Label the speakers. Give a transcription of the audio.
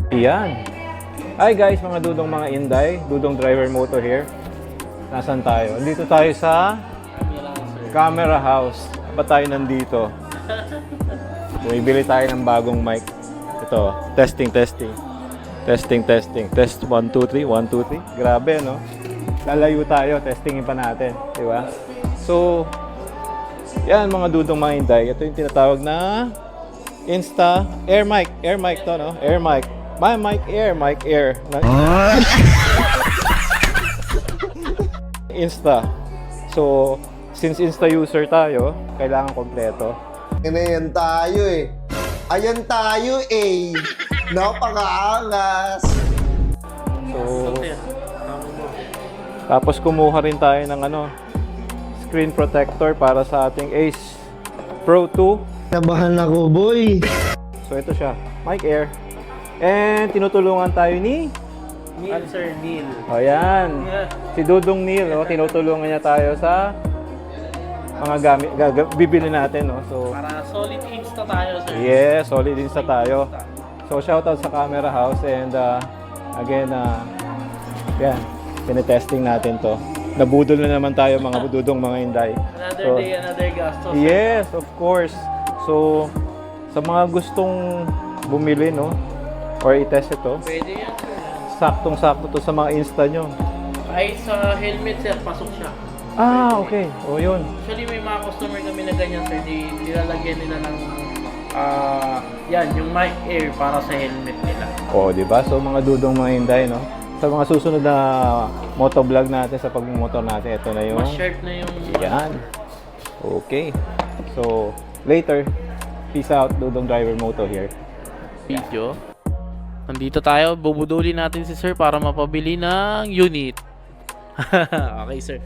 Speaker 1: Iyan. Hi guys, mga dudong mga inday. Dudong driver moto here. Nasaan tayo? Dito tayo sa camera house. Ba't tayo nandito? Bumibili tayo ng bagong mic. Ito, testing. Test 1, 2, 3, 1, 2, 3. Grabe, no? Lalayo tayo, testingin pa natin. Diba? So, yan mga dudong mga inday. Ito yung tinatawag na Insta Air mic. Air mic to, no? Air mic. My mic air. Insta. So, since Insta user tayo, kailangan kompleto.
Speaker 2: Ayan tayo eh. Ayan tayo eh. Napakaangas.
Speaker 1: So, tapos kumuha rin tayo ng screen protector para sa ating Ace Pro 2.
Speaker 2: Nabahan ako, boy.
Speaker 1: So, ito siya. Mic Air. And tinutulungan tayo ni
Speaker 3: Neil, Sir Neil.
Speaker 1: O yan. Si Dudong Neil, tinutulungan niya tayo sa mga gamit, bibili natin, no? So,
Speaker 3: Para solid Insta tayo, Sir.
Speaker 1: yes, solid Insta tayo. So, shoutout sa camera house and again, yan, tinetesting natin to. Nabudol na naman tayo mga bududong mga inday.
Speaker 3: Another day, another gastos.
Speaker 1: Yes, of course. So, sa mga gustong bumili, no? Or i-test ito,
Speaker 3: Pwede yan, Sir.
Speaker 1: saktong-sakto to sa mga Insta nyo.
Speaker 3: Ay, sa helmet, Sir, pasok siya.
Speaker 1: Okay. O, yun.
Speaker 3: Actually, may mga customer kami na ganyan, Sir. Nilalagyan nila ng, yan, yung mic air para sa helmet nila.
Speaker 1: O, di ba? So, mga dudong mga inday, no? Sa mga susunod na motovlog natin sa pagmumotor natin, ito na yung...
Speaker 3: Mas sharp na yung...
Speaker 1: Yan. Okay. So, later. Peace out, Dudong Driver Moto here.
Speaker 3: Video. Nandito tayo, bubudulin natin si Sir para mapabili ng unit. Okay, Sir.